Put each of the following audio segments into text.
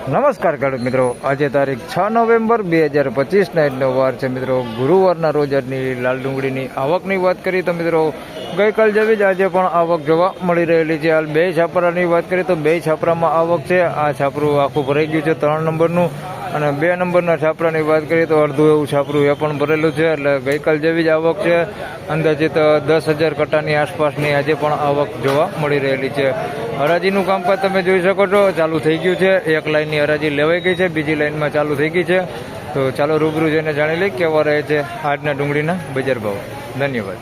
નમસ્કાર ખેડૂત મિત્રો, આજે તારીખ 6 નવેમ્બર 2025 આજનો વાર છે મિત્રો ગુરુવારના રોજ આજની લાલ ડુંગળીની આવકની વાત કરીએ તો મિત્રો ગઈકાલ જેવી જ આજે પણ આવક જોવા મળી રહેલી છે. હાલ બે છાપરાની વાત કરીએ તો બે છાપરામાં આવક છે. આ છાપરું આખું ભરાઈ ગયું છે 3 નંબરનું, અને 2 નંબરના છાપરાની વાત કરીએ તો અડધું એવું છાપરું એ પણ ભરેલું છે. એટલે ગઈકાલ જેવી જ આવક છે. અંદાજિત 10,000 કટ્ટાની આસપાસની આજે પણ આવક જોવા મળી રહેલી છે. હરાજીનું કામકાજ તમે જોઈ શકો છો, ચાલુ થઈ ગયું છે. એક લાઇનની હરાજી લેવાઈ ગઈ છે, બીજી લાઇનમાં ચાલુ થઈ ગઈ છે. તો ચાલો રૂબરૂ જઈને જાણી લઈએ કેવા રહે છે આજના ડુંગળીના બજાર ભાવ. ધન્યવાદ.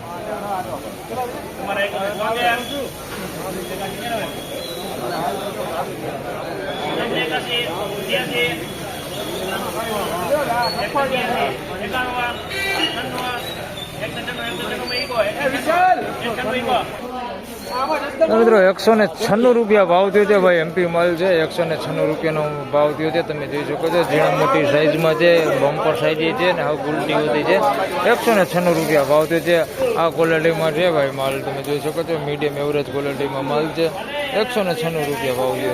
મિત્રો 196 રૂપિયા ભાવ થયો છે ભાઈ. એમપી માલ છે, 196 રૂપિયાનો ભાવ થયો છે. તમે જોઈ શકો છો ઝીણા મોટી સાઈઝમાં છે, બમ્પર સાઈઝ છે ને હવે ગુલટી હોતી છે. 196 રૂપિયા ભાવ થયો છે. આ ક્વોલિટીમાં છે ભાઈ માલ, તમે જોઈ શકો છો મીડિયમ એવરેજ ક્વોલિટીમાં માલ છે. 196 રૂપિયા ભાવ છે.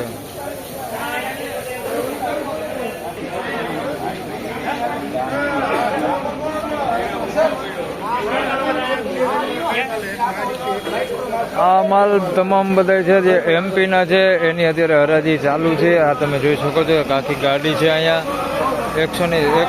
આ માલ તમામ બધા છે જે એમપીના છે, એની અત્યારે હરાજી ચાલુ છે. આ તમે જોઈ શકો છો આખી ગાડી છે અહીંયા. 101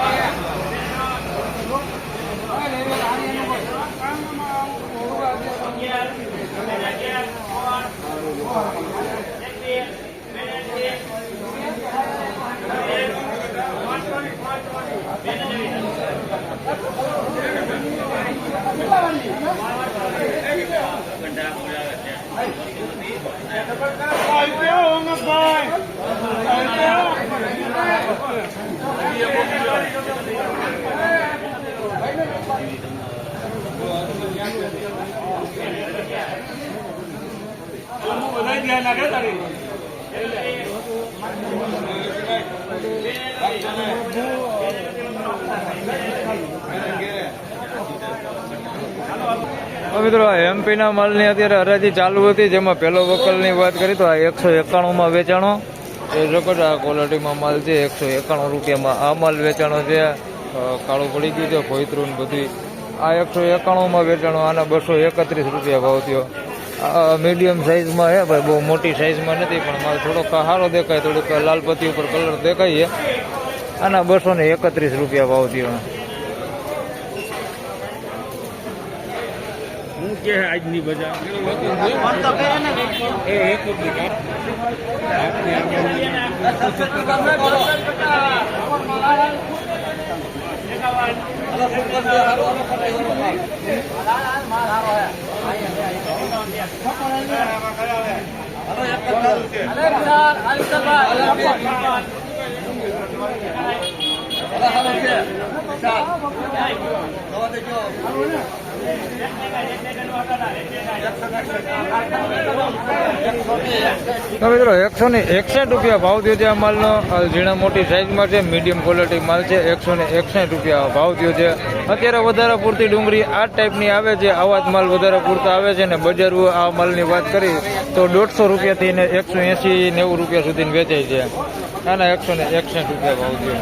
મિત્રો એમપીના માલની અત્યારે હરાજી ચાલુ હતી, જેમાં પહેલો વકલની વાત કરી તો આ 191માં વેચાણો. એ જોકો આ ક્વોલિટીમાં માલ છે. 191 રૂપિયામાં આ માલ વેચાણો છે. કાળું પડી ગયું છે ભોયતરું બધી. આ 191માં વેચાણો. આના 231 રૂપિયા ભાવ થયો. આ મીડિયમ સાઇઝમાં છે ભાઈ, બહુ મોટી સાઇઝમાં નથી, પણ માલ થોડોક સારો દેખાય, થોડુંક લાલ પત્તી ઉપર કલર દેખાય છે. આના 231 રૂપિયા ભાવ થયો. આજની બજાર મિત્રો 161 રૂપિયા ભાવ થયો છે. આ માલનો ઝીણા મોટી સાઈઝમાં છે, મીડિયમ ક્વોલિટી માલ છે. 161 રૂપિયા ભાવ થયો છે. અત્યારે વધારે પૂરતી ડુંગળી આ ટાઈપની આવે છે, આવા જ માલ વધારે પૂરતા આવે છે. ને બજાર આ માલની વાત કરી તો 150 રૂપિયાથી ને 180-90 રૂપિયા સુધી વેચાય છે. આના 161 રૂપિયા ભાવ થયો.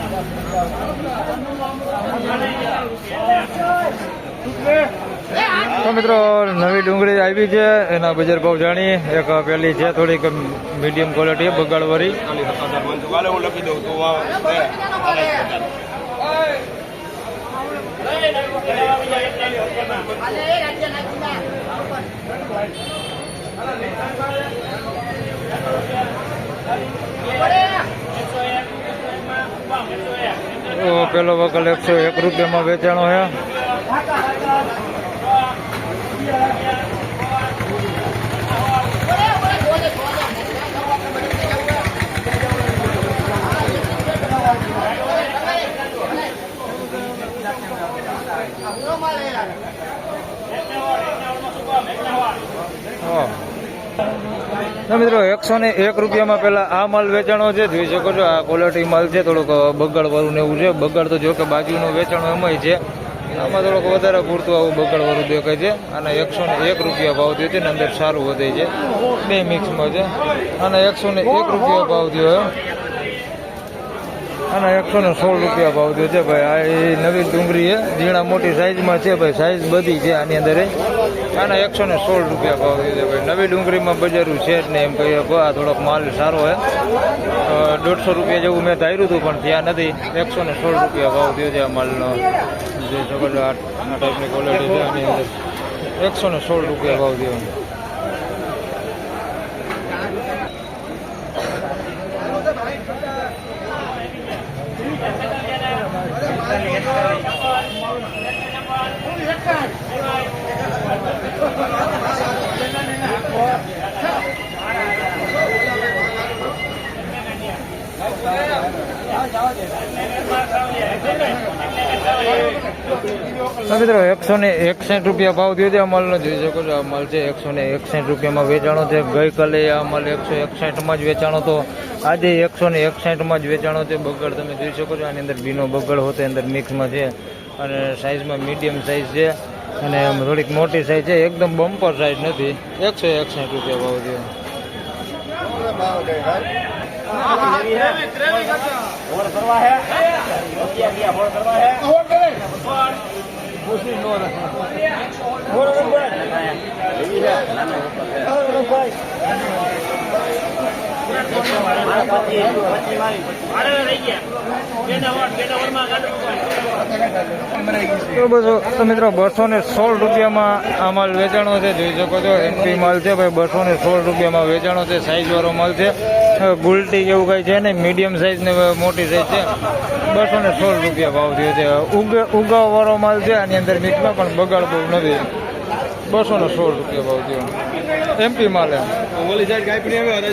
તો મિત્રો નવી ડુંગળી આવી છે, એના બજાર ભાવ જાણીએ. એક પેલી છે થોડીક મીડિયમ ક્વોલિટી બગાડવાળી. પેલો વકલ 101 રૂપિયામાં વેચાણો છે. મિત્રો 101 રૂપિયામાં પેલા આ માલ વેચાણો છે, જોઈ શકો છો. આ ક્વોલિટી માલ છે, થોડુંક બગાડવાળું ને એવું છે. બગાડ તો જો કે બાજુનું વેચાણો એમાંય છે, આમાં થોડોક વધારે પૂરતું આવું બગાડવાળું દેખાય છે. અને 101 રૂપિયા ભાવ થયો છે ને અંદર સારું વધે છે, બે મિક્સમાં છે. અને 101 રૂપિયા ભાવ થયો. અને 116 રૂપિયા ભાવ થયો છે ભાઈ. આ એ નવી ડુંગળી છે, ઝીણા મોટી સાઈઝમાં છે ભાઈ, સાઈઝ બધી છે આની અંદર. આના 116 રૂપિયા ભાવ થયો છે ભાઈ. નવી ડુંગળીમાં બજારું છે જ નહીં એમ કહીએ. આ થોડોક માલ સારો છે. 150 રૂપિયા જેવું મેં ધાર્યું હતું પણ ત્યાં નથી. 116 રૂપિયા ભાવ થયો છે આ માલનો. જે શકો છો આ ટાઈપની ક્વોલિટી છે આની અંદર. 116 રૂપિયા ભાવ થયો. મિત્રો 161 રૂપિયા ભાવ થયો છે આ માલનો. જોઈ શકો છો આ માલ છે 161 રૂપિયામાં વેચાણો છે. ગઈકાલે આ માલ 161માં જ વેચાણો હતો. આજે 161માં જ વેચાણો છે. બગડ તમે જોઈ શકો છો આની અંદર ભીનો બગડ હોતો અંદર મિક્સમાં છે. અને સાઇઝમાં મીડિયમ સાઇઝ છે અને થોડીક મોટી સાઇઝ છે. એકદમ બમ્પર સાઇઝ નથી. 161 રૂપિયા ભાવ થયો. તો બસો તો મિત્રો 216 રૂપિયામાં આ માલ વેચાણો છે. જોઈ શકો છો એમપી માલ છે ભાઈ. 216 રૂપિયામાં વેચાણો છે. સાઈઝ વાળો માલ છે. ગુલટી જેવું કઈ છે ને, મીડિયમ સાઈઝ ને મોટી સાઈઝ છે. 216 રૂપિયા ભાવ થયો છે. ઉગાવ વાળો માલ છે આની અંદર મિક્સમાં પણ બગાડ બહુ નથી. 216 રૂપિયા ભાવ થયો. એમપી માલ ઓલી સાઈડ ગાયપડી આવે.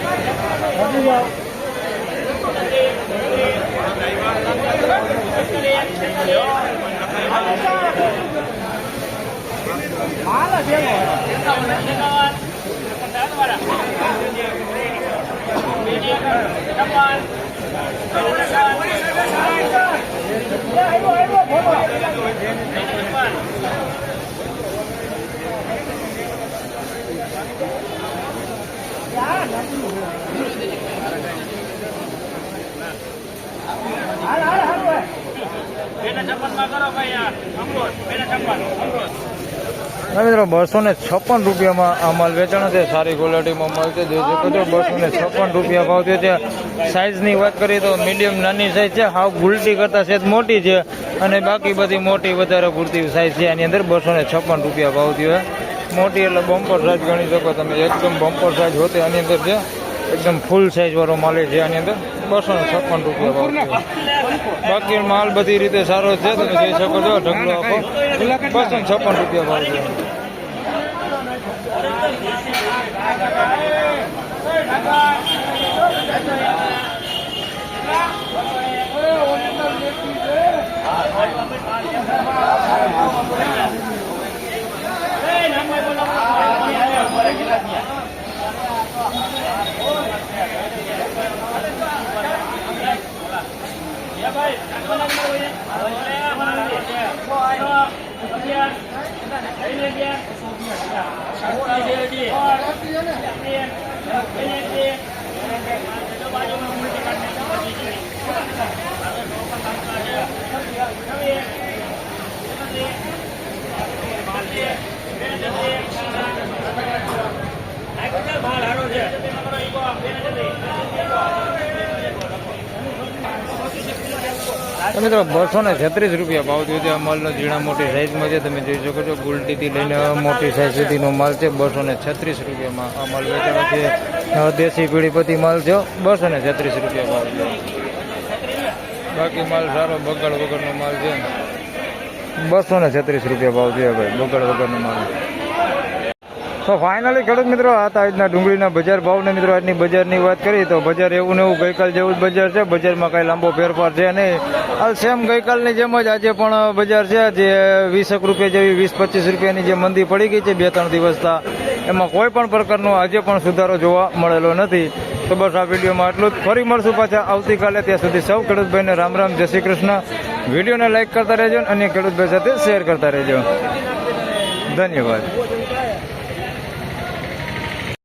મિત્રો 256 રૂપિયામાં આ માલ વેચાણો છે. સારી ક્વોલિટીમાં માલ છે. જોઈ શકો છો 256 રૂપિયા ભાવ થયો છે. સાઇઝની વાત કરીએ તો મીડિયમ નાની સાઇઝ છે. હાવ ગુલટી કરતાં સેજ મોટી છે અને બાકી બધી મોટી વધારે પૂરતી સાઇઝ છે આની અંદર. 256 રૂપિયા ભાવ થયો. મોટી એટલે બમ્પર સાઇઝ ગણી શકો તમે. એકદમ બમ્પર સાઇઝ હોતી આની અંદર છે. એકદમ ફૂલ સાઇઝ વાળો માલ છે આની અંદર. 256 રૂપિયા ભાવ થયો. બાકી માલ બધી રીતે સારો છે. તમે જોઈ શકો છો ઢગલો આપો. 256 રૂપિયા ભાવ થયો. મિત્રો 236 રૂપિયા ભાવ થયો છે. આ માલનો ઝીણા મોટી સાઈઝમાં છે. તમે જોઈ શકો છો ગુલટીથી લઈને મોટી સાઈઝ સુધીનો માલ છે. 236 રૂપિયામાં આ માલ વેચાણો છે. દેશી પીળીપતિ માલ છે. 236 રૂપિયા ભાવ છે. બાકી માલ સારો બગડ વગરનો માલ છે. 236 રૂપિયા ભાવ છે ભાઈ બગડ વગરનો માલ. તો ફાઇનલી ખેડૂત મિત્રો આ આજના ડુંગળીના બજાર ભાવને મિત્રો આજની બજારની વાત કરી તો બજાર એવું ને એવું ગઈકાલ જેવું જ બજાર છે. બજારમાં કાંઈ લાંબો ફેરફાર છે નહીં. હાલ સેમ ગઈકાલની જેમ જ આજે પણ બજાર છે. જે 20 રૂપિયા જેવી 20-25 રૂપિયાની જે મંદી પડી ગઈ છે 2-3 દિવસથી, એમાં કોઈ પણ પ્રકારનો આજે પણ સુધારો જોવા મળેલો નથી. તો બસ આ વિડીયોમાં આટલું જ. ફરી મળશું પાછા આવતીકાલે. ત્યાં સુધી સૌ ખેડૂતભાઈને રામ રામ, જય શ્રી કૃષ્ણ. વિડીયોને લાઇક કરતા રહેજો અને અન્ય ખેડૂતભાઈ સાથે શેર કરતા રહેજો. ધન્યવાદ.